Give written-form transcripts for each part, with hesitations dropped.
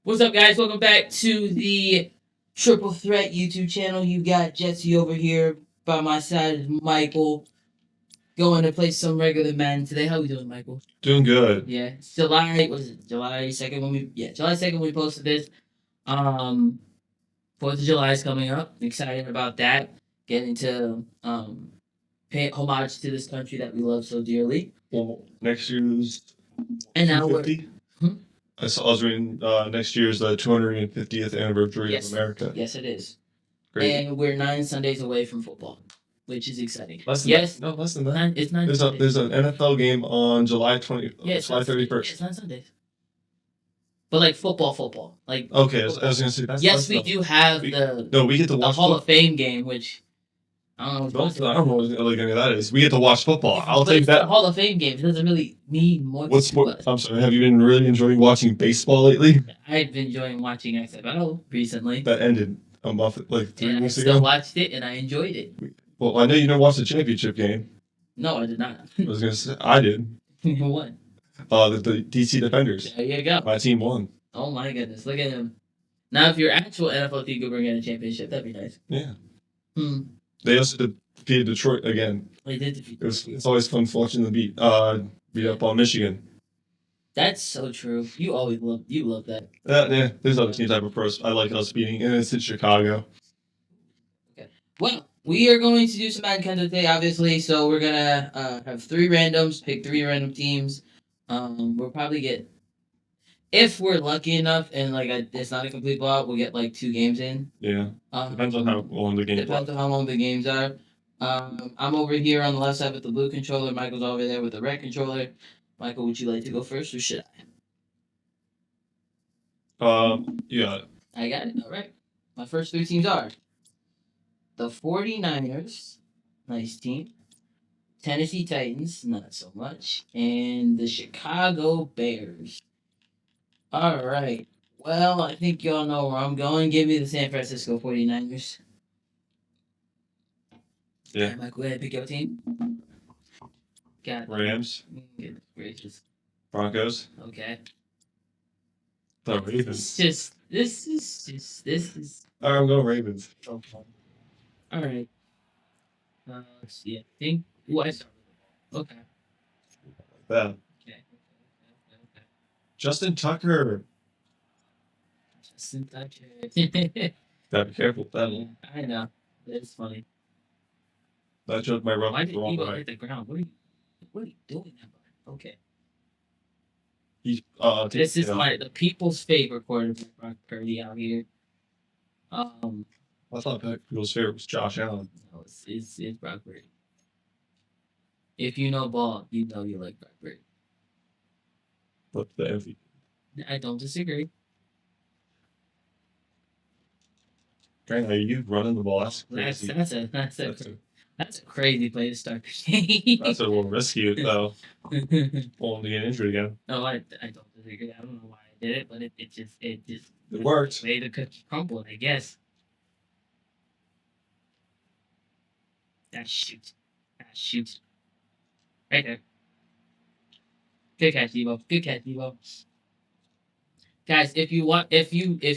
What's up, guys? Welcome back to the Triple Threat YouTube channel. You got Jesse over here. By my side is Michael. Going to play some regular Madden today. How we doing, Michael? Doing good. Yeah, it's July. Was it July 2nd when we? Yeah, July 2nd we posted this. Um, 4th of July is coming up. Excited about that. Getting to pay homage to this country that we love so dearly. Well, next year's And now we're 250. Hmm? I was reading next year's the 250th anniversary yes, of America. yes, it is. Great. And we're 9 Sundays away from football, which is exciting. Less than Yes, that. No, less than that. it's 9 There's Sundays. an NFL game on July 20. Yeah, it's July not Sundays. 31st. Yeah, it's 9 Sundays. But like football. Like Okay, I was gonna say that's. yes, we do have we get to the watch Hall of Fame game, which I don't know. I don't know what like any of that is. We get to watch football. I'll but take it's that. the Hall of Fame game. It doesn't really mean much. What sport? I'm sorry. Have you been really enjoying watching baseball lately? I've been enjoying watching XFL recently. That ended a month, like 3 and weeks I ago. still watched it and I enjoyed it. Well, I know you didn't watch the championship game. No, I did not. I was gonna say I did. What? The DC Defenders. There you go. My team won. Oh my goodness, look at him. Now, if your actual NFL team could bring in a championship, that'd be nice. Yeah. Hmm. They also defeated Detroit again. They did defeat. It's always fun watching them beat up on Michigan. That's so true. You always love that. Yeah, there's other teams I like us beating, and it's in Chicago. Okay. Well, we are going to do some Madden content today, obviously. So we're gonna have 3 randoms, pick 3 random teams. We'll probably get, if we're lucky enough, and like it's not a complete blowout, we'll get like 2 games in. Yeah. Depends on how long the game. Depends on how long the games are. I'm over here on the left side with the blue controller. Michael's over there with the red controller. Michael, would you like to go first, or should I? You got it. I got it. All right. My first 3 teams are the 49ers, nice team. Tennessee Titans, not so much. And the Chicago Bears. All right. Well, I think y'all know where I'm going. Give me the San Francisco 49ers. Yeah. All right, Michael, go ahead and pick your team. Got it. Rams. Good gracious. Broncos. Okay. The Ravens. This is. All right, I'm going Ravens. Okay. All right. Let's see. I think. Ooh, I start with the ball. Okay. That. Okay. Justin Tucker. Justin Tucker. Gotta be careful with that one. I know. It's funny. That showed my rough Why did wrong Evo way. hit the ground? What are you doing? Okay. He's This is the people's favorite quarterback, Brock Purdy, out here. I thought people's favorite was Josh Allen. No, it's Brock Purdy. If you know ball, you know you like Brock Purdy. But the MVP. I don't disagree. Are you running the ball? That's crazy. That's a crazy play to start the game. That's a little risky though. Only to get injured again. No, I don't disagree. I don't know why I did it, but it worked. Made the cookie crumble, I guess. Shoot. Right there. Good catch, Evo. Guys, if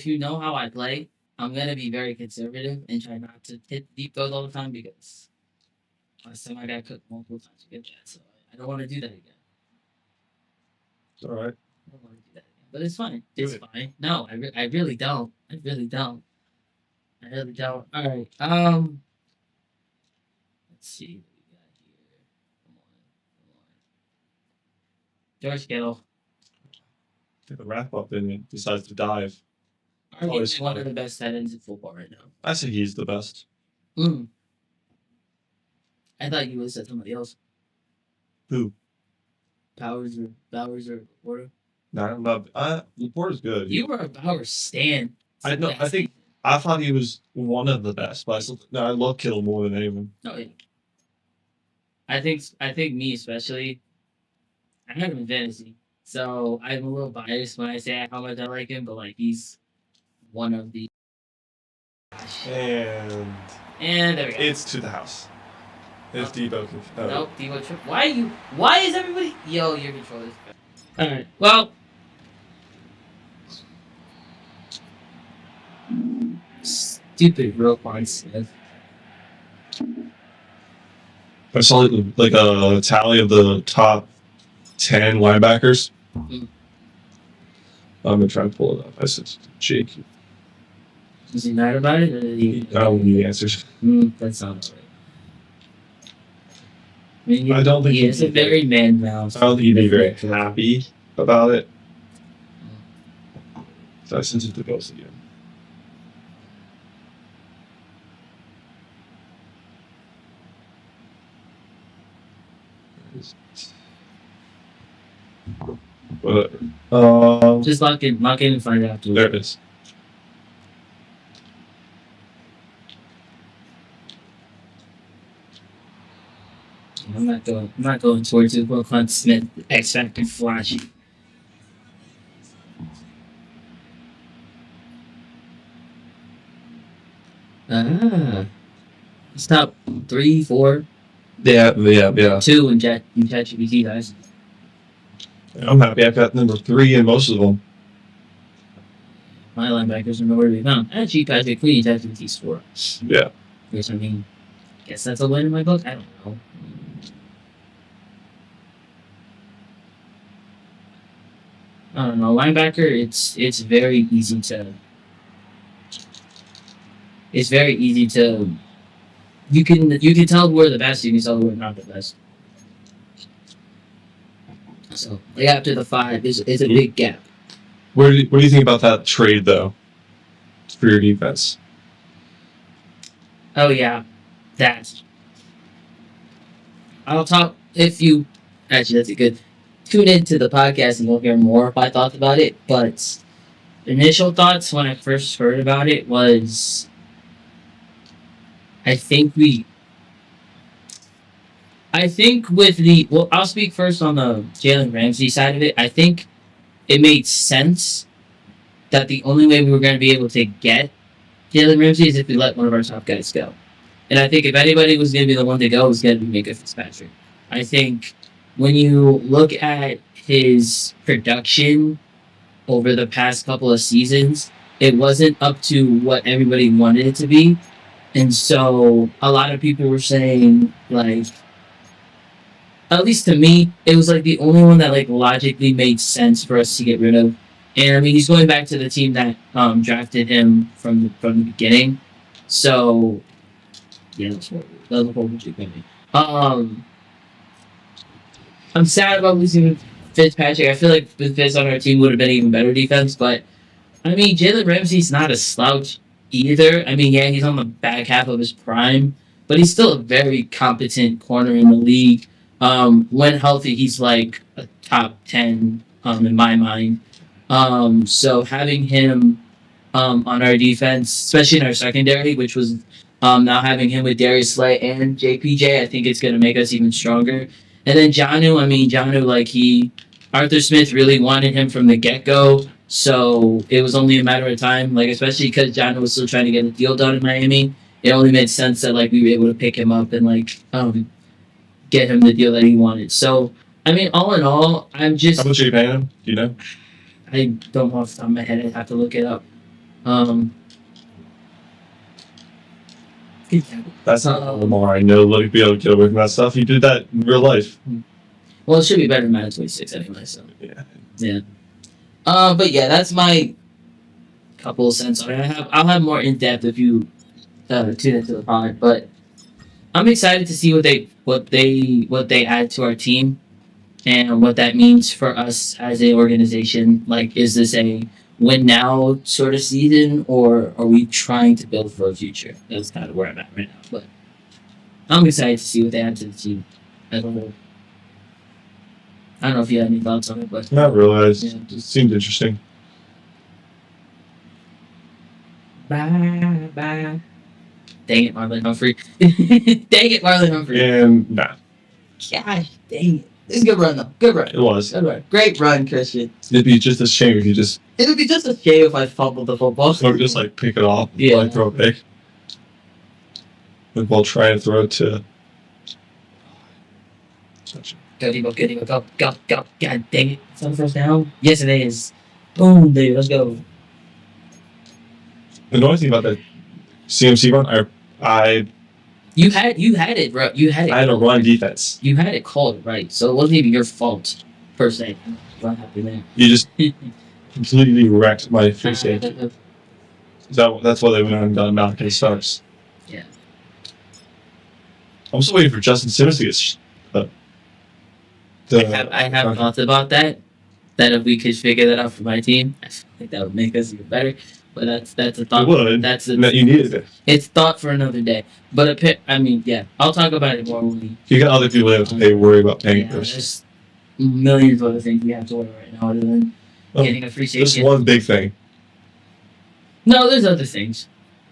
you know how I play, I'm gonna be very conservative and try not to hit deep throws all the time, because last time I got cooked multiple times to get that, so I don't want to do that again. It's all right. I don't want to do that again, but it's fine. It's fine. No, I really don't. All right. Let's see what we got here. Come on. George Kittle. The wrap up and decides to dive. Arguably one of the best tight ends in football right now. I say he's the best. I thought you would have said somebody else. Who? Bowers or Laporta? No, I'm not. Laporta's good. You were a Bowers stan. I know. I thought he was one of the best, but I love Kittle more than anyone. No, yeah. I think me especially. I have him in fantasy, so I'm a little biased when I say how much I like him, but like he's one of the. And there we go. It's to the house. If Debo can. Nope, Debo trip. Why is everybody? Yo, your controller's. All right. Well, Stupid Roquan Smith. I saw like a tally of the top 10 linebackers. Mm. I'm gonna try to pull it up. I said, Jake. Is he mad about it? Or did he? I don't need answers. That sounds right. I mean, I don't think he is a very man mouse. I don't think he'd be very happy about it. So I sent it to both of you. Whatever. Just lock in and find out. There it is. I'm not going towards it. Roquan Smith, X Factor flashy. It's top 3, 4. Yeah. 2 in ChatGPT, guys. I'm happy. I've got number 3 in most of them. My linebackers are nowhere to be found. Actually, Patrick Queen, ChatGPT's 4. Yeah. Which, I mean, guess that's a win in my book. I don't know. I don't know. Linebacker, it's very easy to. It's very easy to. You can tell we're the best. You can tell we're not the best. So like after the 5 is a big gap. What do you think about that trade though? For your defense. Oh yeah, that. I'll talk if you. Actually, that's a good. Tune into the podcast and you'll hear more of my thoughts about it. But initial thoughts when I first heard about it was, I think with the I'll speak first on the Jalen Ramsey side of it. I think it made sense that the only way we were going to be able to get Jalen Ramsey is if we let one of our top guys go. And I think if anybody was going to be the one to go, it was going to be Minka Fitzpatrick. I think when you look at his production over the past couple of seasons, it wasn't up to what everybody wanted it to be. And so a lot of people were saying, like, at least to me, it was like the only one that like logically made sense for us to get rid of. And I mean, he's going back to the team that drafted him from the beginning. So yeah, that was a horrible thing. I'm sad about losing Fitzpatrick. I feel like with Fitz on our team would have been even better defense. But I mean, Jalen Ramsey's not a slouch either. I mean, yeah, he's on the back half of his prime, but he's still a very competent corner in the league. When healthy, he's like a top 10 in my mind. So having him on our defense, especially in our secondary, which was now having him with Darius Slay and JPJ, I think it's going to make us even stronger. And then Jonnu, like Arthur Smith really wanted him from the get-go. So it was only a matter of time, like especially because Jonnu was still trying to get a deal done in Miami. It only made sense that like we were able to pick him up and like get him the deal that he wanted. So I mean, all in all, I'm just. How much are you paying him? Do you know? I don't know off the top of my head. I'd have to look it up. That's not Lamar. I know. Let me be able to get away from that stuff. He did that in real life. Well, it should be better than Madden 26 anyway. So yeah. But yeah, that's my couple of cents on it. I'll have more in depth if you tune into the pod. But I'm excited to see what they add to our team and what that means for us as an organization. Like, is this a win now sort of season, or are we trying to build for a future? That's kind of where I'm at right now. But I'm excited to see what they add to the team as a whole. I don't know if you had any thoughts on it, but not really. It seemed interesting. Bye. Dang it, Marlon Humphrey. Dang it, Marlon Humphrey. And nah. Gosh, dang it. It's a good run, though. Good run. It was. Good run. Great run, Christian. It'd be just a shame if you just. It would be just a shame if I fumbled the football. Or just like pick it off. Yeah. Like throw a pick. Like while trying to throw it to. Go, Debo, go. God dang it. Is that the first down? Yes, it is. Boom, dude. Let's go. The annoying thing about that CMC run. You had it, bro. You had it. I had a run defense. You had it called right, so it wasn't even your fault per se. What happened there? You just completely wrecked my free safety. That's why they went on and got Malcolm Stars. Yeah. I'm still waiting for Justin Simmons to get. I have thoughts about that. That if we could figure that out for my team, I think that would make us even better. But that's a thought. It would. That you needed it. It's thought for another day. But I'll talk about it more when we. You got other people that have to pay. Worry about paying first. There's millions of other things we have to worry right now other than getting a free safety. This is one big thing. No, there's other things.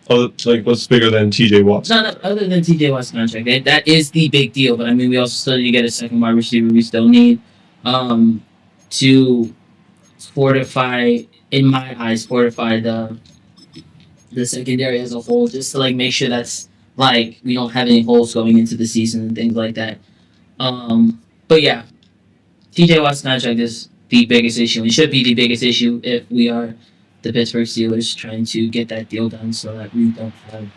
Oh, like what's bigger than TJ Watt's? No, other than TJ Watt's contract. That is the big deal. But we also still need to get a second wide receiver. We still need to fortify, in my eyes, the secondary as a whole, just to make sure that's we don't have any holes going into the season and things like that. But yeah, TJ Watt's contract is the biggest issue. It should be the biggest issue if we are the Pittsburgh Steelers trying to get that deal done so that we don't have.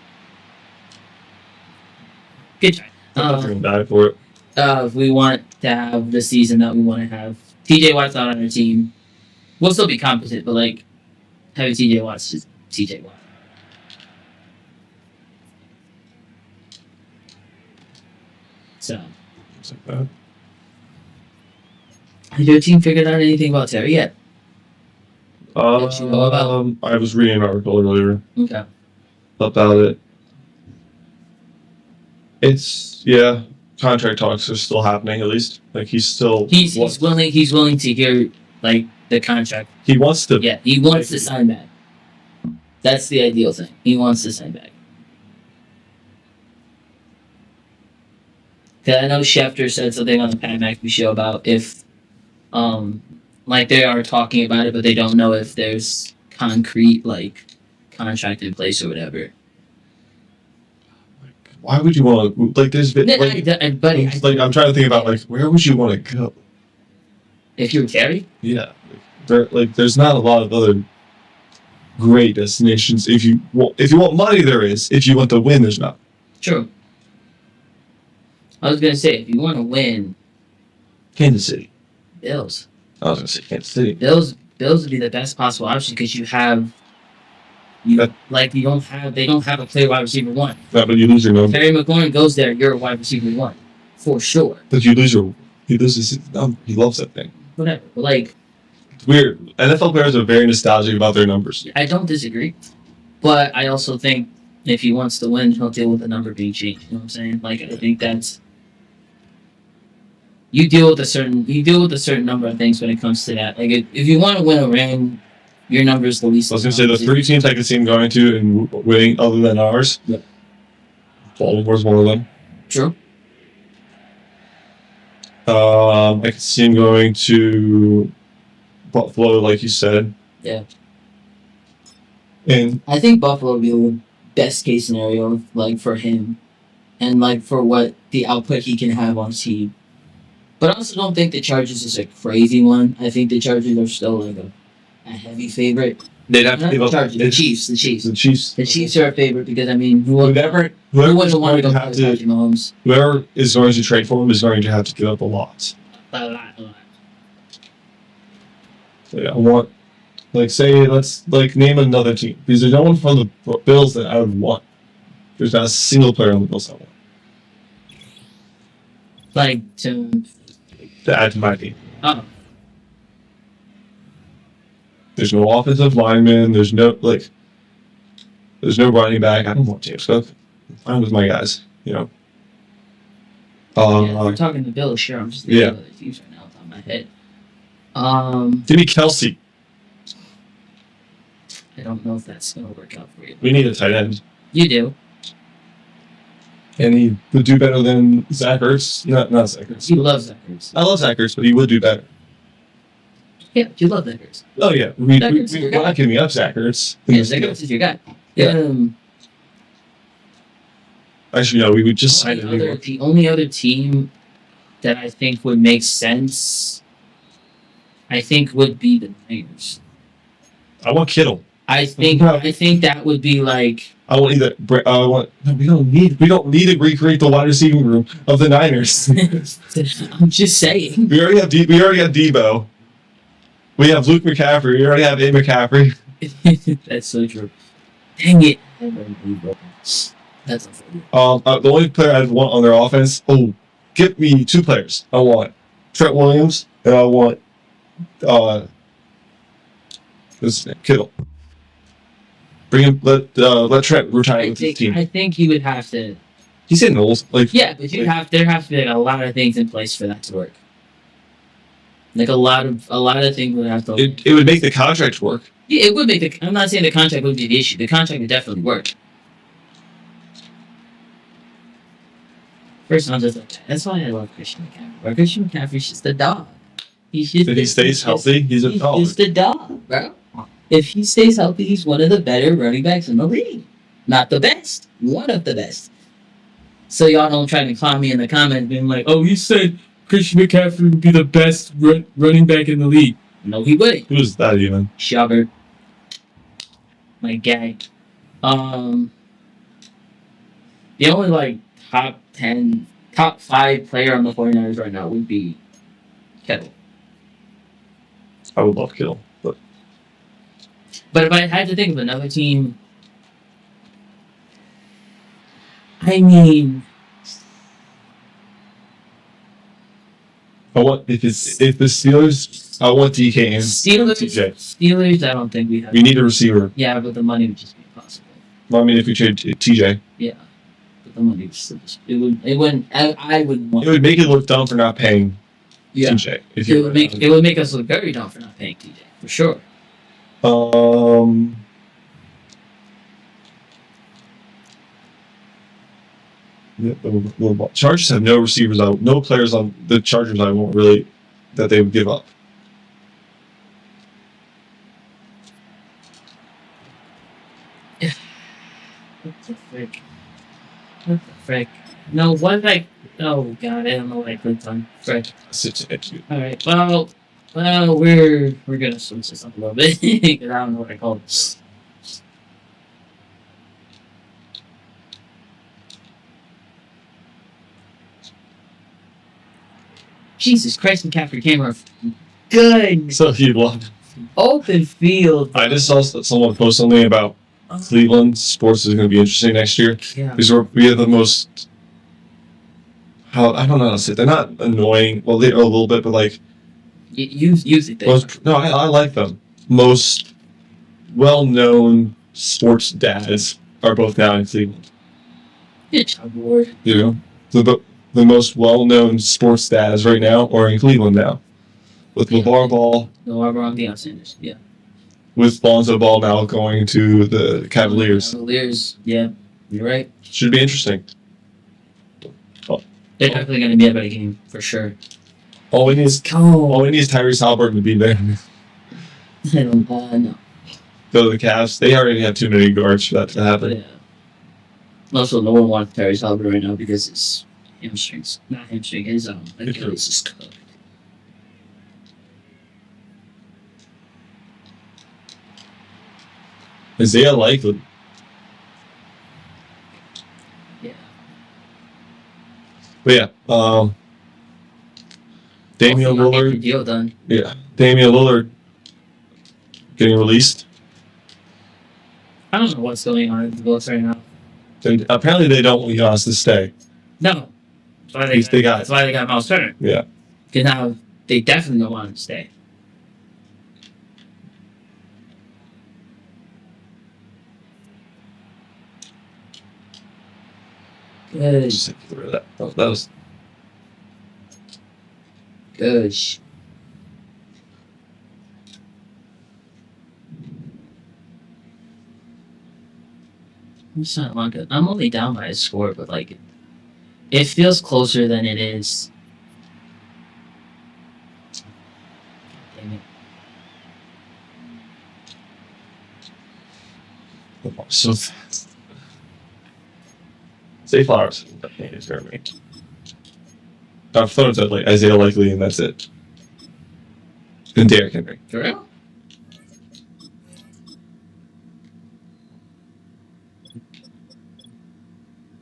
Good try. I'm not going to die for it. If we want to have the season that we want to have, TJ Watt's not on our team. We'll still be competent, but having TJ Watt's just TJ Watt. So. It's like that. Has your team figured out anything about Terry yet? That you know about? I was reading an article earlier. Okay. About it. It's contract talks are still happening at least. He's willing to hear the contract. He wants to. Yeah, he wants to sign back. That's the ideal thing. He wants to sign back. Cause I know Schefter said something on the Pat McAfee show about if, they are talking about it, but they don't know if there's concrete contract in place or whatever. Why would you want to there's been I'm trying to think about where would you want to go if you were Terry? Yeah, there's not a lot of other great destinations. If you want money, there is. If you want to win, there's not. True. I was gonna say if you want to win, Kansas City. Bills. I was gonna say Kansas City. Bills would be the best possible option because you have. They don't have a clear wide receiver one. Yeah, but you lose your number. Terry McLaurin goes there, you're a wide receiver one, for sure. But he loses. He loves that thing. Whatever, but it's weird. NFL players are very nostalgic about their numbers. I don't disagree, but I also think if he wants to win, he'll deal with the number being changed. You know what I'm saying? I think that's you deal with a certain number of things when it comes to that. If you want to win a ring. Your number is the least. I was going to say the three teams I could see him going to and winning other than ours. Yep. Baltimore's one of them. True. I could see him going to Buffalo, like you said. Yeah. And I think Buffalo would be the best case scenario, for him, and for what the output he can have on team. But I also don't think the Chargers is a crazy one. I think the Chargers are still a heavy favorite. They'd have to give up the Chiefs. The Chiefs are a favorite because whoever wouldn't want to go play Patrick Mahomes? Whoever is going to trade for him is going to have to give up a lot. A lot. So I want let's name another team because there's no one from the Bills that I would want. There's not a single player on the Bills I want. To add to my team. Oh. There's no offensive lineman. There's no running back. I don't want James Cook. I'm fine with my guys. We're talking the Bills. Sure, I'm just thinking of other teams right now off the top of my head. Give me Kelsey. I don't know if that's gonna work out for you. We need a tight end. You do. And he would do better than Zach Ertz. Not Zach Ertz. You love Zach Ertz. I love Zach Ertz, but he would do better. Yeah, you love Zach Ertz. Oh, yeah. We're not giving up Zach Ertz. Yeah, Zach Ertz is your guy. Yeah. Actually, no, we would just sign him. The only other team that I think would make sense, would be the Niners. I want Kittle. I think that would be I want either. No, we don't need to recreate the wide receiving room of the Niners. I'm just saying. We already have Debo. We have Luke McCaffrey. We already have A. McCaffrey. That's so true. Dang it. That's unfortunate. The only player I'd want on their offense. Oh, get me 2 players. I want Trent Williams and I want what's his name? Kittle. Bring him. Let Trent retire with his team. I think he would have to. He's getting old. Like yeah, but there have to be like a lot of things in place for that to work. Like a lot of things would have to. It would make the contract work. Yeah, it would make the. I'm not saying the contract would be the issue. The contract would definitely work. First, I'm just like, that's why I love Christian McCaffrey. Christian McCaffrey's just a dog. He's just. If he stays healthy, he's a dog. He's just a dog, bro. If he stays healthy, he's one of the better running backs in the league. Not the best, one of the best. So y'all don't try to clown me in the comments being like, oh, you said Christian McCaffrey would be the best running back in the league. No, he wouldn't. Who's that even? Shugger. My guy. The only like top 5 player on the 49ers right now would be Kittle. I would love Kittle. But if I had to think of another team, I mean, I want if the Steelers, I want DK and TJ. Steelers, I don't think we have. We need a receiver. Yeah, but the money would just be impossible. Well, I mean, if we trade TJ. Yeah, but the money would still just, it wouldn't. I wouldn't want. It would make it look dumb for not paying TJ. It would make us look very dumb for not paying TJ for sure. The Chargers have no receivers. No players on the Chargers. I won't really that they would give up. What the frick? What the frick? No, what did I? Oh god, I don't know what I clicked on. Frick. All right. Well, we're gonna switch this up a little bit because I don't know what I called it. Jesus Christ, McCaffrey came off good. So you love Open field. I just saw someone post something about Cleveland sports is going to be interesting next year. Yeah. Because we have the most. I don't know how to say it. They're not annoying. Well, they are a little bit, but like. Usually they I like them. Most well-known sports dads are both now in Cleveland. Bitch, I'm bored. You know, the most well-known sports dads right now are in Cleveland now, with LeVar Ball. LeVar Ball and Deion Sanders. Yeah. With Lonzo Ball now going to the Cavaliers. Cavaliers. Yeah, you're right. Should be interesting. They're definitely going to be a better game for sure. All we need is Tyrese Halliburton to be there. No. Go to the Cavs. They already have too many guards for that to happen. Yeah. Also, no one wants Tyrese Halliburton right now because his hamstrings, not hamstring, his Achilles is cooked. Isaiah Likely. Yeah. But yeah, Damian Lillard. The deal done. Yeah, Damian Lillard getting released. I don't know what's going on in the Bucks right now. Apparently, they don't want Giannis to stay. No, that's why they got Miles Turner. Yeah. Because now they definitely don't want him to stay. Good. That was good. It's not long good. I'm only down by a score, but like, it feels closer than it is. Damn it. so fast. Say Flowers. I've thrown it to like Isaiah Likely, and that's it. And Derrick Henry. For real?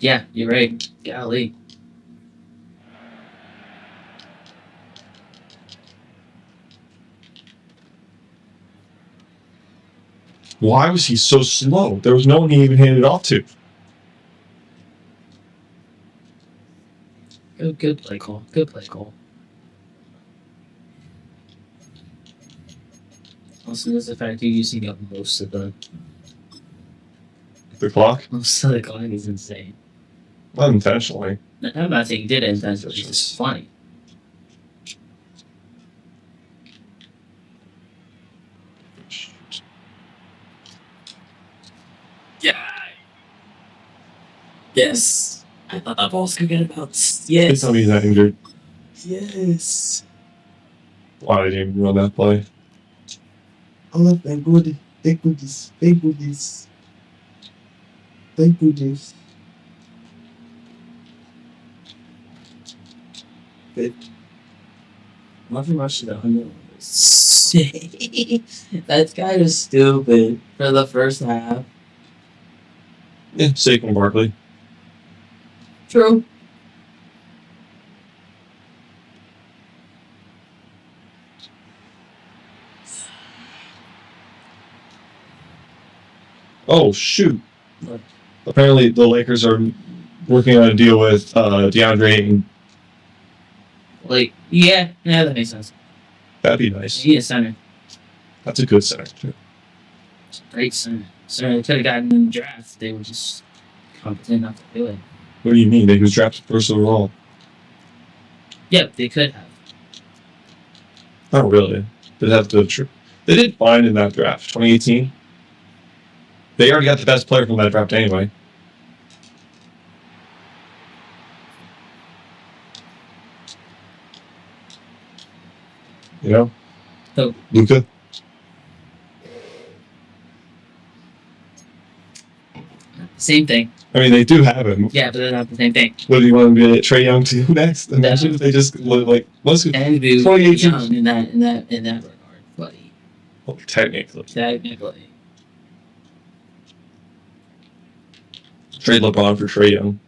Yeah, you're right. Golly. Why was he so slow? There was no one he even handed it off to. Good play call. Good play call. Also, there's the fact you're using up most of the clock. Most of the clock is insane. Not intentionally. I'm not saying you did it intentionally. It's just funny. Yeah. Yes. I thought that ball was gonna get bounced. Yes. Please tell me he's not injured. Yes. Why did he even run that play? Oh, thank goodness. Thank goodness. Thank goodness. Thank goodness. Nothing much to the That's kind of stupid for the first half. Yeah, Saquon Barkley. True. Oh shoot! What? Apparently, the Lakers are working on a deal with DeAndre Ayton. Like, yeah, that makes sense. That'd be nice. He is center. That's a good center too. It's a great center. So they could have gotten in the draft. They were just competent enough to do it. What do you mean? They was drafted first overall. Yep, they could have. Not really. They have to. They did fine in that draft, 2018. They already got the best player from that draft anyway. You know? So, Luka. same thing. I mean, they do have him. Yeah, but they're not the same thing. What do you want to be Trey Young to next? Imagine if they just like most of And be 2018. young in that regard, buddy. Well, technically. Technically. Trade LeBron for Trey Young.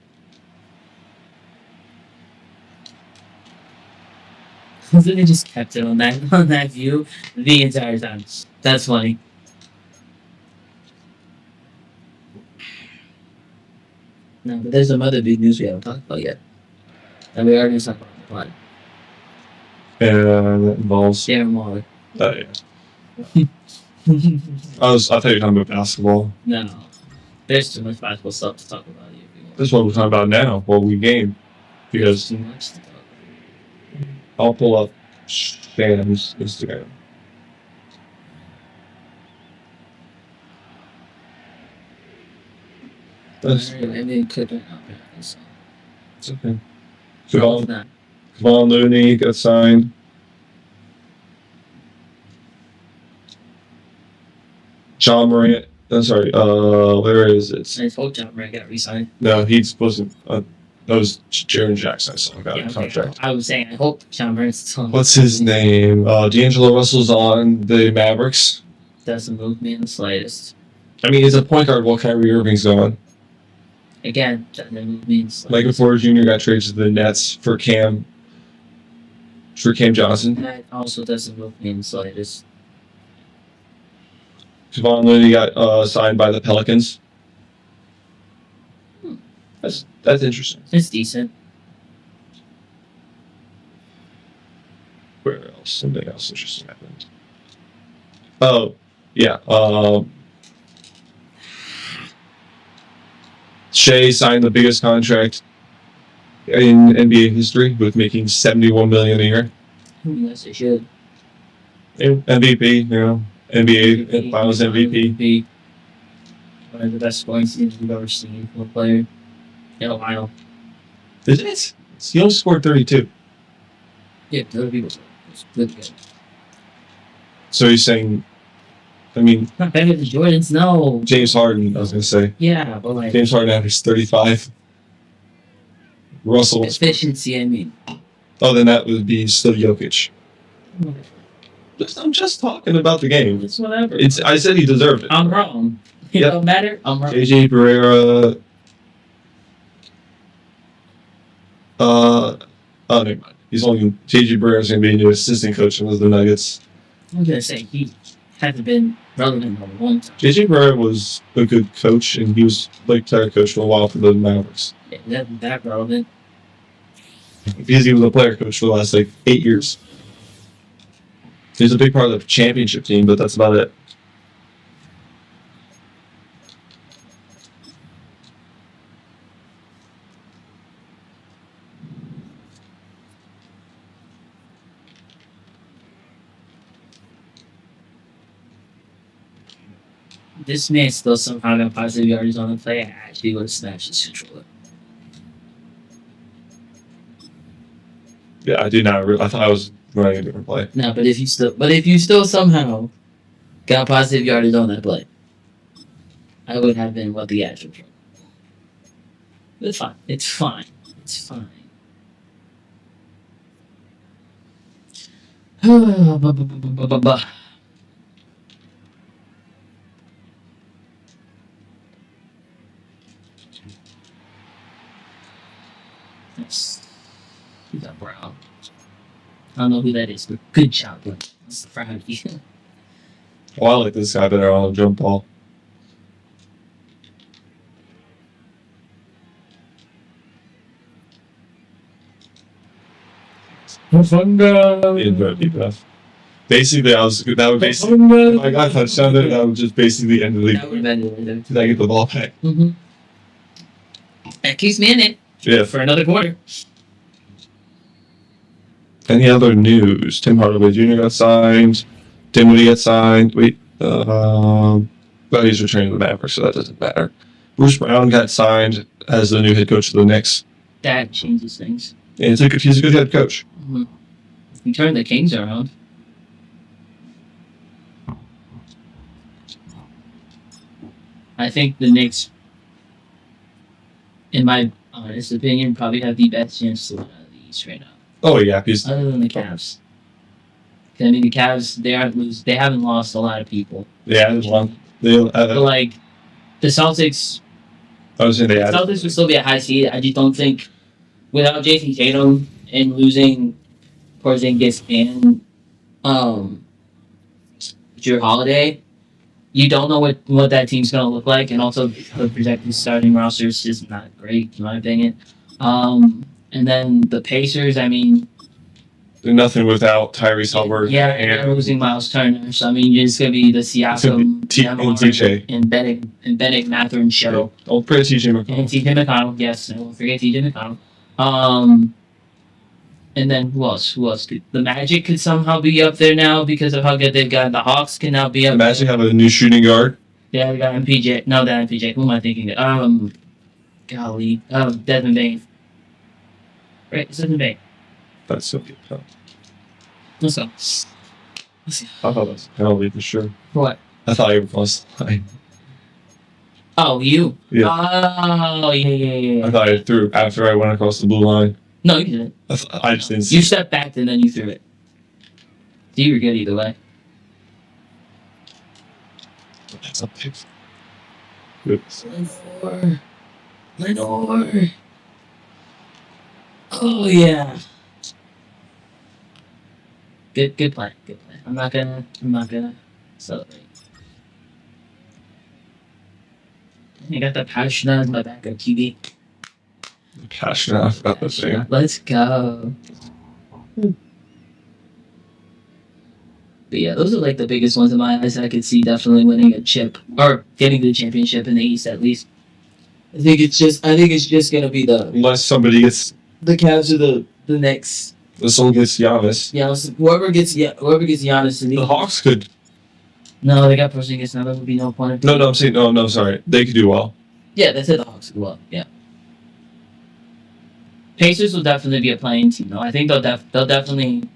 So they just kept it on that view the entire time. That's funny. No, but there's some other big news we haven't talked about yet. And we are going to talk about the And that involves. Darren Waller. Yeah. I thought you were talking about basketball. No. There's too much basketball stuff to talk about. This is what we're talking about now while we game. There's Because too much to talk about. I'll pull up Sham's Instagram. That's I mean, it could be not apparently, so. it's okay. No, it's not. Kevon Looney got signed. John Morant. I'm sorry. Where is it? I told John Morant got re-signed. No, he wasn't. That was Jaren Jackson. I saw got Yeah, a okay. contract. I was saying, I hope John Morant's still. What's his name? D'Angelo Russell's on the Mavericks. Doesn't move me in the slightest. I mean, he's a point guard while Kyrie Irving's gone. Again, doesn't move me in the slightest. Michael Porter Jr. got traded to the Nets for Cam Johnson. That also doesn't move me in the slightest. Kevon Looney got signed by the Pelicans. That's interesting. It's decent. Where else? Something else interesting happened. Oh, yeah. Shea signed the biggest contract in NBA history with making $71 million a year. Yes, they should. MVP, you know, NBA Finals MVP. One of the best scoring seasons we've ever seen from a player in a while. Is it? He only scored 32. Yeah, other people. It's really good. So he's saying, I mean, Not better than Jordan's, no. James Harden, I was going to say. Yeah, but like James Harden averaged 35. Russell. efficiency, I mean. Oh, then that would be still Jokic. I'm just talking about the game. It's whatever. I said he deserved it. I'm wrong. It Yep. don't matter. I'm wrong. JJ Barrera. Oh, never mind. He's only JJ Barrett's going to be a new assistant coach with the Nuggets. I was gonna say he hasn't been relevant in a long time. JJ Barrett was a good coach, and he was like player coach for a while for the Mavericks. Yeah, he hasn't been that relevant. Because he was a player coach for the last like 8 years. He's a big part of the championship team, but that's about it. This man still somehow got positive yards on the play. I actually would have smashed his controller. Yeah, I did not. I thought I was running a different play. No, but if you still somehow got positive yardage on that play, I would have been what the actual trouble. It's fine. It's fine. It's fine. Yes. You got Brown. I don't know who that is, but good job, bro. I'm proud of you. Well, I like this guy better on the jump ball. Basically, that would basically, if I got a touchdown there, that would just basically end the league. That would have been it. Did I get the ball back? Mm-hmm. That keeps me in it Yeah. for another quarter. Any other news? Tim Hardaway Jr. got signed. Dinwiddie got signed. Wait. But he's returning to the Mavericks, so that doesn't matter. Bruce Brown got signed as the new head coach of the Knicks. That changes things. And he's a good head coach. Mm-hmm. You turn the Kings around. I think the Knicks, in my honest opinion, probably have the best chance to win out of the East right now. Oh, yeah. He's, Other than the Cavs. I mean, the Cavs, they haven't lost a lot of people. yeah, there's one. But, like, the Celtics, I was saying they the added. Celtics will still be a high seed. I just don't think, without Jason Tatum and losing Porzingis and Drew Holiday, you don't know what that team's going to look like. And also, the projected starting roster is just not great, in my opinion. And then the Pacers, I mean, They're nothing without Tyrese Halliburton. yeah, they're losing Miles Turner. So, I mean, it's going to be the Siakam, and Demar, TJ. and Bennett Mathurin show. Don't forget TJ And McConnell. TJ McConnell, yes, and don't forget TJ McConnell. And then who else? The Magic could somehow be up there now because of how good they've got. The Hawks can now be up Imagine there. having a new shooting guard. Yeah, we got MPJ. No, that MPJ. Who am I thinking? Golly. Desmond Bain. Right, it's Desmond Bain. That's so good. Let's go. Let's see. I thought that was a penalty for sure. What? I thought you were close. Oh, you? Yeah. Oh, yeah. I thought I threw after I went across the blue line. No, you didn't. I just didn't see You stepped back and then you threw it. So you were good either way. That's a pick. Good. Lenore. Oh yeah. Good play. Good play. I'm not gonna celebrate. I got the passion on my backup QB. Passionate about this thing. Let's go. But yeah, those are like the biggest ones in my eyes. I could see definitely winning a chip or getting to the championship in the East at least. I think it's just gonna be Unless somebody gets, the Cavs or the Knicks. this one gets Giannis. Yeah, whoever gets Giannis in The Hawks could. No, they got Porzingis now. There would be no point. No, I'm saying no. Sorry, they could do well. Yeah, that's it. The Hawks as well. Yeah. Pacers will definitely be a playing team, though. I think they'll definitely,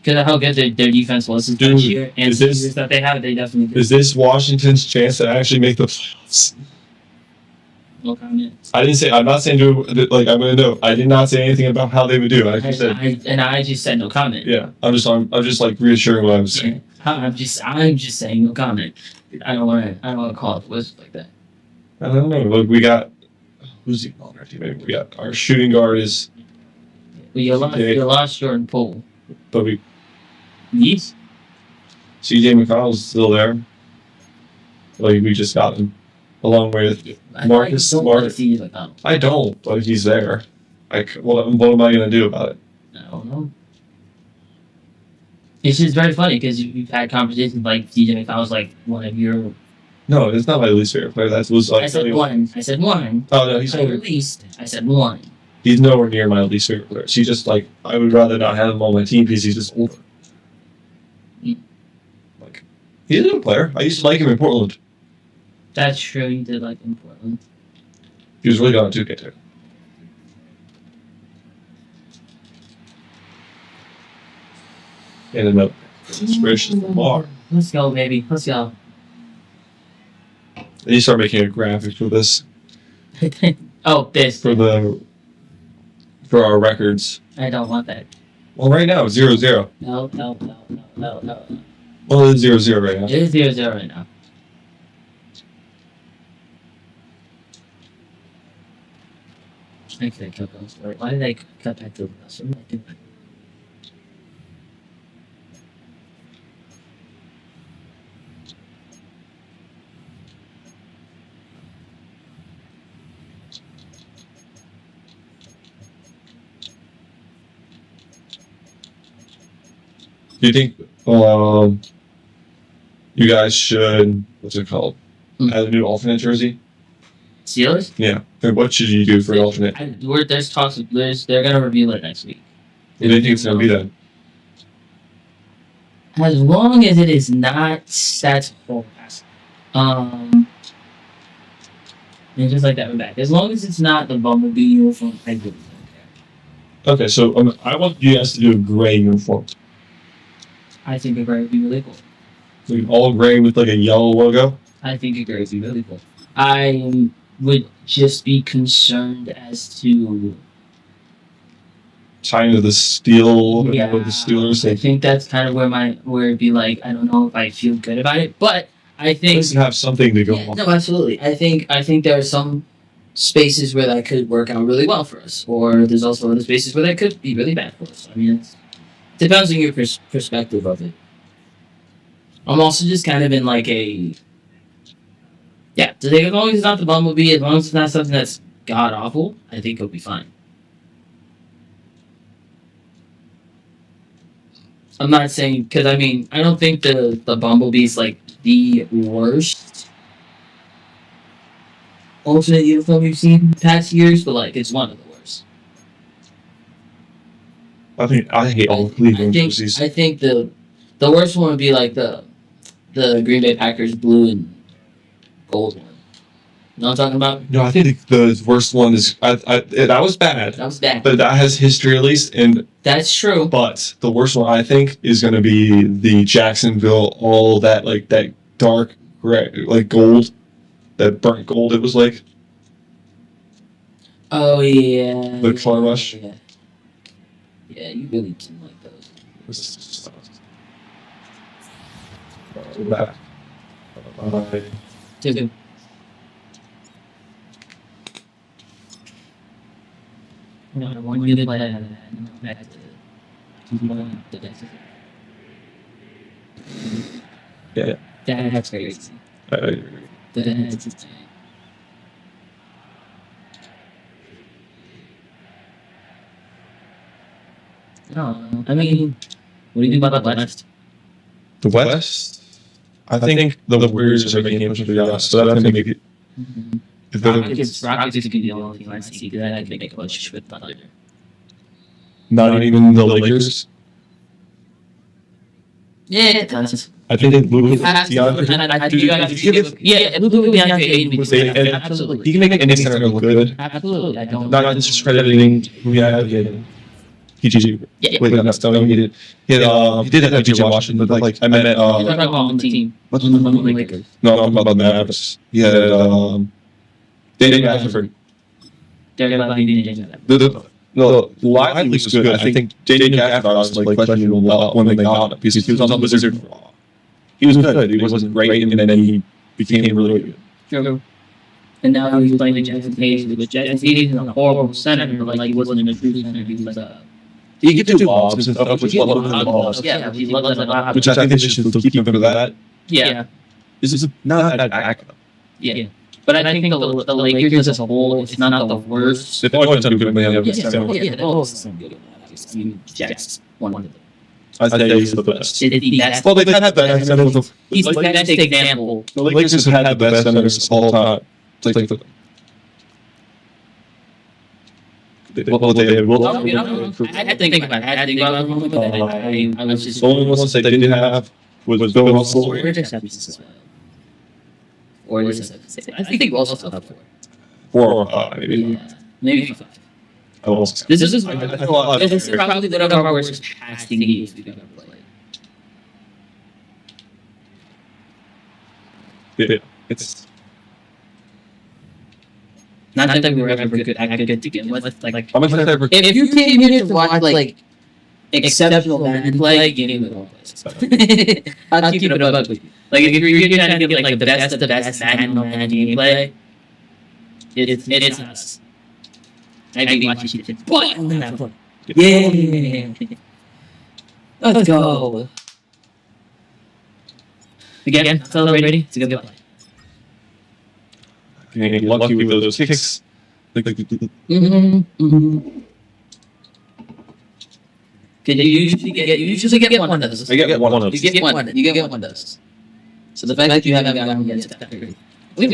because of how good their defense was this Dude, past year and is the this- years that they have, they definitely do. Is this Washington's chance to actually make the playoffs? No comment. I'm not saying do like I'm gonna know. I did not say anything about how they would do. I just said, I just said no comment. yeah. I'm just like reassuring what I'm saying. I'm just saying no comment. I don't want to call it was like that. I don't know. Look, we got Who's even on our team anymore? Yeah, our shooting guard is. Well, you lost Jordan Poole. But we. Yes. CJ McConnell's still there. Like we just got him, along with Marcus Smart. I don't, but he's there. Like, what am I gonna do about it? I don't know. It's just very funny because you've had conversations like DJ McConnell's like one of your. No, it's not my least favorite player. That was like. I said one. Oh no, he's nowhere. least. I said one. He's nowhere near my least favorite player. He's just like I would rather not have him on my team because he's just older. Like, he's a good player. I used to like him in Portland. That's true. You did like him in Portland. He was really good on 2K too. And another inspiration from Lamar. Let's go, baby. Let's go. I need to start making a graphic for this. Oh, this. For our records. I don't want that. Well, right now it's 0-0. No. Well, it's 0-0 right now. It is 0-0 right now. I could have cut those. Why did I cut back to those? What did I do? Do you think you guys should, what's it called? Add a new alternate jersey? Steelers? Yeah. And what should you do for an alternate? There's talks. They're gonna reveal it next week. What do you think it's gonna be then? As long as it is not stats full pass. And just like that, we're back. As long as it's not the Bumblebee uniform, I really don't care. Okay, so I want you guys to do a gray uniform. I think a gray would be really cool. Like all gray with like a yellow logo? I think a gray would be really cool. I would just be concerned as to Tying to the steel with the Steelers. I think that's kind of where it'd be like, I don't know if I feel good about it, but I think At least have something to go on. no, absolutely. I think there are some spaces where that could work out really well for us, or there's also other spaces where that could be really bad for us. I mean, it depends on your perspective of it. I'm also just kind of in like a as long as it's not the Bumblebee, as long as it's not something that's god awful, I think it'll be fine. I'm not saying because I mean I don't think the Bumblebee's like the worst alternate uniform you've seen past years, but like it's one of the worst. I hate all Cleveland jerseys. I think the worst one would be like the Green Bay Packers blue and gold one. You know what I'm talking about? No, I think the worst one is that was bad. That was bad. But that has history at least, and that's true. But the worst one I think is going to be the Jacksonville, all that like that dark gray, like gold, that burnt gold. It was like. Oh yeah. The color rush. Yeah, you really didn't like those. Back. Two. No, one really play back to Yeah. That's crazy. I agree. That's insane. No, I mean, what do you think about the West? The West? I think the Warriors are making a push for the West, so that's going to make it. If Rockets is going to be the only team I see because I can make a push with Thunder. Not even the Lakers? Yeah, it does. I think Luka absolutely. He can make any center look good. Absolutely, I don't. Not discrediting who he had again. PGG. Yeah. Wait, no, he did. He did have PJ Washington, but like I meant You're talking about on the team. what's On the Lakers. No, I'm talking about the Mavericks. He had Daniel Gafford. No, Lively was good. I think Daniel Gafford was like questionable when they got him because he was on the Wizards. He was good. He wasn't great, and then he became really good. True. And now he's playing with Jackson Hayes, which Jackson Hayes is a horrible center, but like he wasn't a true center. He was a He could do lobs and stuff, which love the balls. yeah, he loves the lob. Which I think they should still keep him for that. Yeah, This is not that backup. yeah. But I think the Lakers as a whole, it's not the worst. They've always done good when they have Yeah, they've always done good. I mean, Jack's one of them. I think he's the best. That's Well, they've had the best centers. he's the best example. The Lakers have had the best centers all time. It's like I think about it. I think about it. I was just the only ones they didn't have was Bill Russell. Or just have or just I think we also have four. Maybe. Yeah, maybe five. I almost. This is probably one of our worst passing games we've ever played. Yeah, it's Not that we were ever good to begin with. Like how much have I ever? if you came here to watch like exceptional Madden play, you need to go place. I'll keep it up with you. Like if you're trying to get like the best of the best Madden gameplay, it's us. I be watching it. But yeah, let's go. Again, celebrating. It's a good play. Getting lucky with those kicks. You usually get one of those. I get one of those. You get one of those. So the fact that you haven't gotten yet, we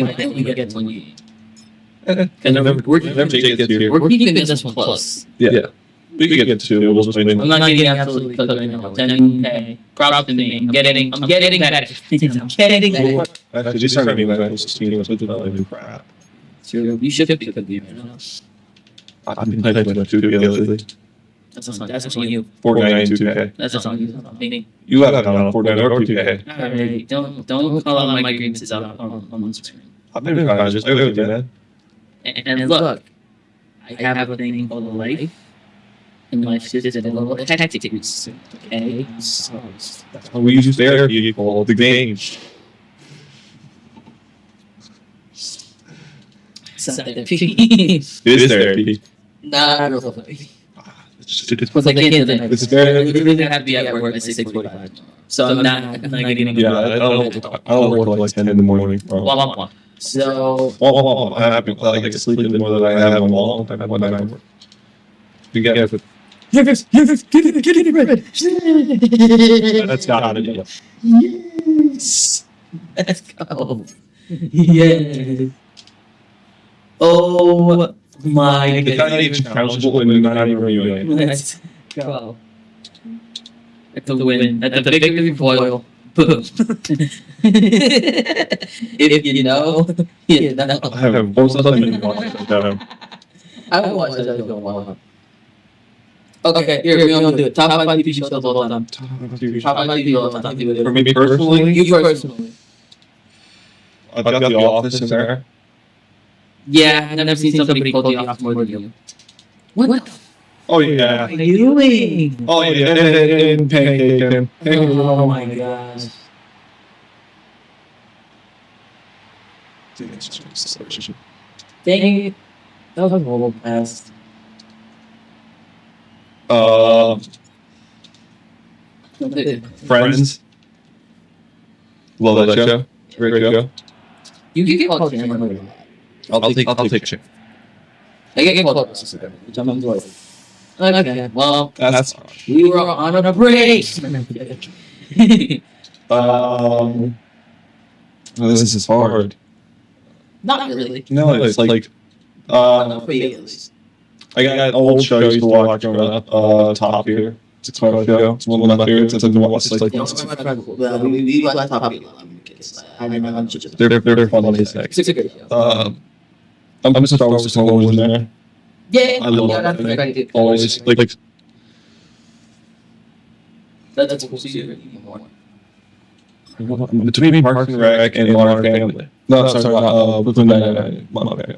get one. And remember, Jake gets here. We're keeping this one close. Yeah. We could get two. We'll just win. I'm not getting absolutely cooked right now. 10K. Props to me. I'm getting better. I'm getting better. Actually, these aren't even that close to me. So it's not even crap. You should be cooking right now. I've been playing with 2K lately. That's on you. 49 2K. That's on you. That's on me. You have on 49 or 2K. Alright, don't call out my grievances out on the screen. I've been fine. Just play with you, man. And look, I have a thing called life. And life is a little tactics. Okay? So, We use therapy for the game. it It is therapy. Nah, real therapy. It's It's like I can't. It's very. We really have to be at work by 6:45. So I'm not getting. Yeah, I don't work till like 10 in the morning. Well. So. I haven't like sleeping more than I have in a long time. One night I work. You get it. Yes, get it red. That's got it. Yes. Let's go. Yeah. Oh my It's not goodness. even challengeable when you're not even reviewing it. Let's go. That's the win. That's the victory foil. Boom. if you know, you know. I have most of them. I will watch that go. Okay, here we're gonna do it. Top 5 TV shows of all time. Top 5 TV shows of all time. For me personally, You personally. I've got The Office in there. Yeah, I've never seen somebody call The Office more than you. What? Oh yeah. What are you doing? Oh yeah. And Pancake. Oh my gosh. Dang it. That was a horrible pass. Friends. Love that show. Great show. You can get called Cameron. I'll take shit. I get called which I'm enjoying. Okay, well, That's we were on a break. this is hard. Not really. No, it's like Not for you, at least. I got old shows to watch growing up. Top Gear. It's a my show. It's one of my favorites. It's like We watched Top Gear. they're fun on these things. It's a great show. I'm a Star Wars in there. Yeah, I love that's that. great. Always like That's cool to see anymore. between Parks and Rec and Modern Family. No, sorry, not Brooklyn Nine-Nine, Modern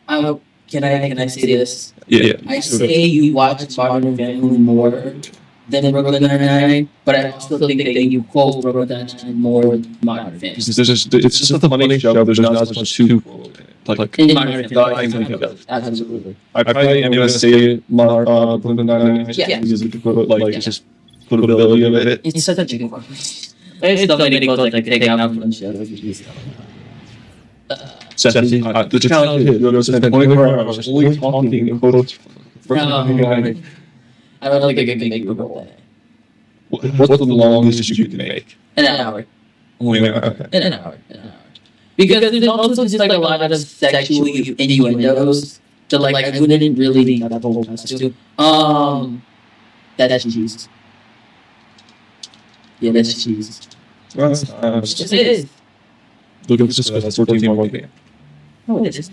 Family. Can I say this? Yeah. I say you watch Modern Family more than Brooklyn Nine-Nine, but I still think that you quote Brooklyn Nine-Nine more than Modern Family. It's just a funny show. There's not as much to like. In Modern that I Family, can think of. absolutely. I probably am gonna say Brooklyn Nine-Nine Yeah. because of the just quotability of it. It's such a good one. There's so many quotes I could take out from the show. The challenge is you're spend 24 hours only talking in quotes. I don't think I can make a goal. What's the longest you can make? An hour. Only an hour. Okay. An hour. Because there's also just like a lot of sexual innuendos that like I wouldn't really need that whole class to. That's cheese. Yeah, that's cheese. It is. Look at this. That's 14 game. No, it is.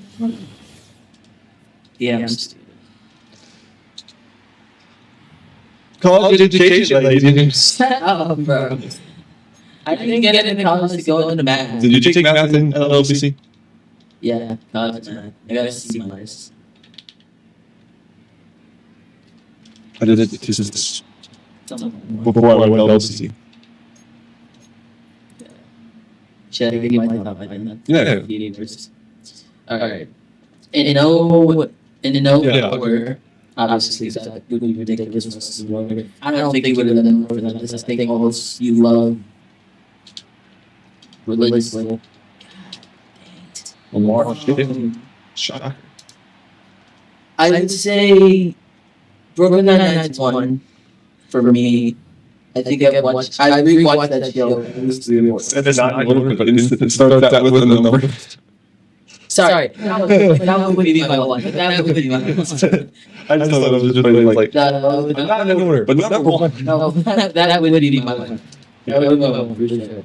Yeah, I'm stupid. College education, ladies. Shut up, bro. I didn't get into college to go into math. Did you take math in LLC? Yeah, college math. I got a C minus. I did it before I went to LLC. Should I give you my top five then? Yeah. Alright. In no Yeah. order, obviously, that would be ridiculous. I don't think you would have done more than this. I think all those you love religiously. Shocker. I would say Brooklyn Nine-Nine's one for me. I think I rewatched that show at least 3 or 4. It's not order, but it started that with a number. Sorry, that would be my one. That would be my one. I just thought it was just like Not in order, but number one. No, that would be my one. That would be my one for sure.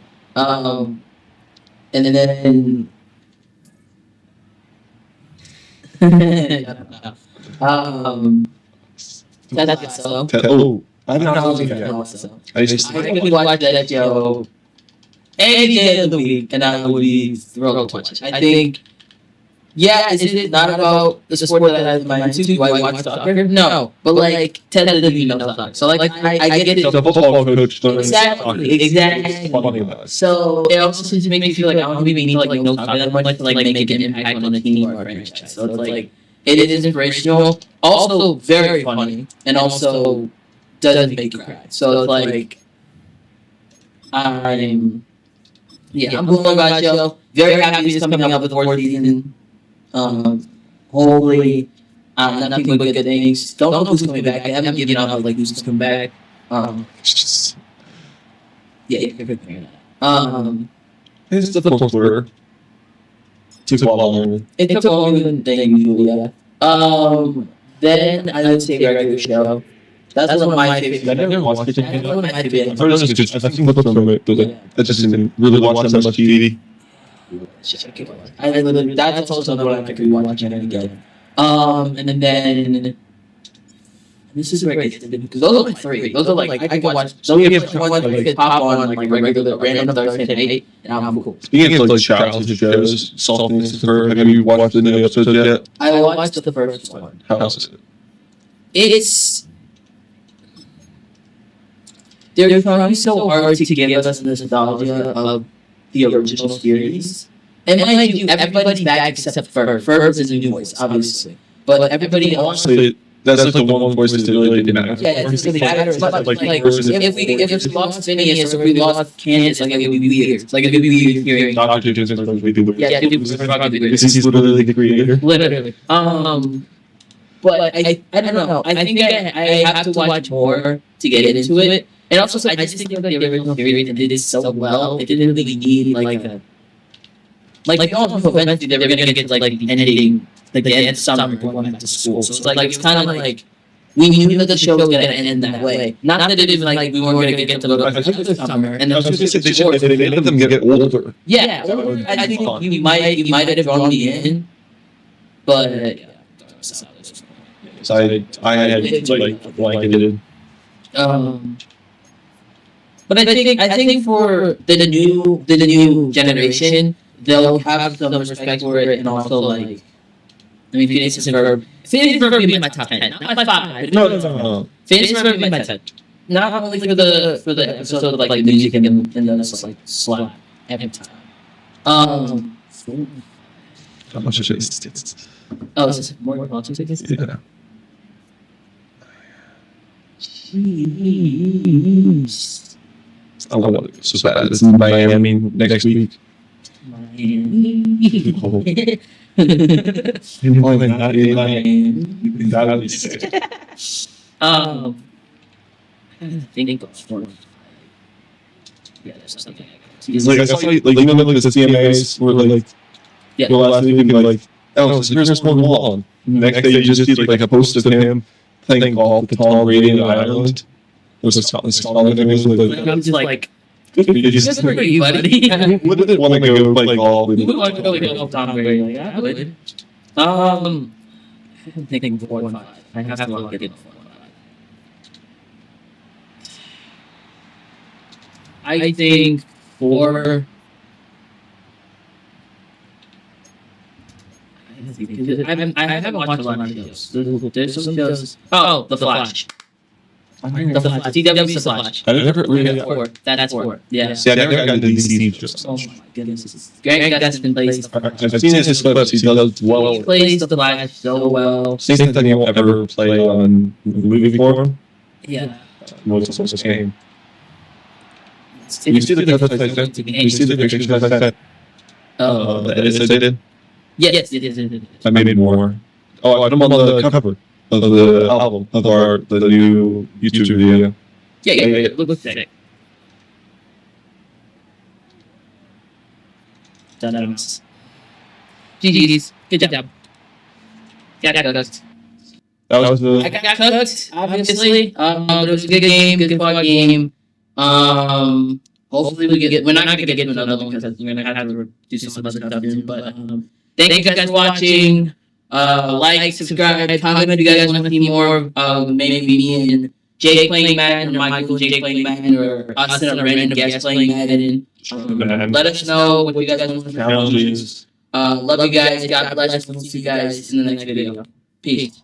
And then that's so. Oh, I've not seen I that. I used to could watch that show any day of the week, and I would be thrilled to watch it. I think, yeah, is it not about the sport that I'm into? Do I watch soccer? No, but like Ted doesn't know soccer, so like I get it. the football coach. Exactly. Funny about it. So it also just makes me feel like I don't really need to like know soccer that much to like make an impact on a team or a franchise. So it's like it is inspirational, also very funny, and also doesn't make you cry. So it's like I'm going about show. Very happy it's coming up with the fourth season. Hopefully, nothing but good things. Don't know who's coming back. I haven't given up like who's coming back. It's the fourth quarter. Took a while longer. It took longer than they usually. Yeah. Then I would say regular show. That's one of my favorites. I never watched it. That's one of my favorites. I've heard it's good. I've seen clips from it, but like, I just didn't really watch that much TV. I literally, that's also another one I could rewatch again and again. And then this is where it gets into because those are my three. Those are like I can watch. Those are the ones that could pop on like regular random Thursday night, and I'm cool. Speaking of like childhood shows, Saltness is her. Have you watched any episodes yet? I watched the first one. How is it? It's they're trying so hard to give us the nostalgia of the original series. And mind you, everybody's back except Ferb. Ferb is a new voice, obviously. But everybody else. Honestly, that's like the one voice that really didn't matter. Yeah, it doesn't really matter. But like, if we lost Phineas or if we lost Candace, like it would be weird. Like it would be weird hearing. Dr. Jones is going to be weird. Yeah, dude, Because he's literally the creator. literally. But I don't know. I think I have to watch more to get into it. And also, I just think that the original series did it so well. It didn't really need like a. Like eventually they're gonna get to like the ending, like the end of summer going back to school. So it's kind of like we knew that the show was gonna end that way. Not that it even like we weren't gonna get to go to the summer. And I was going to say they let them get older. yeah, I think you might have drawn me in, but So I had like blanketed. But I think for the new generation, they'll have some respect for it, and also like, I mean, Phoenix and Verb. Phoenix and Verb would be in my top 10, not my 5. No. Phoenix and Verb would be in my 10. not only for the episode of like the music and then it's like slap every time. How much is it? Oh, is it more than 2 tickets? Yeah. Jeez. I want to go so bad. It's in Miami next week. Miami. Oh. That would be sick. I think of one. Yeah, there's something. Like I saw, like you know, like the CMAs where like Yeah. go last week and like, oh, here's one wall. Next day you just see like a post of him playing golf with Tom Brady in Ireland. It was Scotland. It was like, I'm just like, you just good for you, buddy. wouldn't want to go play golf. Who would want to go golf Tom Brady? Like, I would. I'm thinking 4 and 5. I have to look at it. 4 and 5. I think 4. I haven't watched a lot of shows. There's some shows. Oh, The Flash. The Flash. CW's The Flash. I never really. That's 4. That's 4. Yeah. See, I never got into DC shows. Oh my goodness. Grant Gustin plays the Flash. I've seen his clips. He does He well. plays the Flash so well. Things that he won't ever play on movie form. Yeah. What's his game? You see the clips I sent? You see the pictures I sent? Oh. The edits I did? Yes. I made more. Oh, I put them on the cover of the album of the new YouTube video. Yeah. Looks sick. GG's. Good job. Got cooked. That was I got cooked, obviously. But it was a good game, good fun game. Hopefully we're not gonna get to another one because we're gonna have to do some other stuff soon. But thank you guys for watching. Like, subscribe, comment if you guys want to see more of maybe me and Jake playing Madden, or Michael and Jake playing Madden, or us and a random guest playing Madden. Let us know what you guys want to see. challenges. Love you guys. God bless. We'll see you guys in the next video. Peace.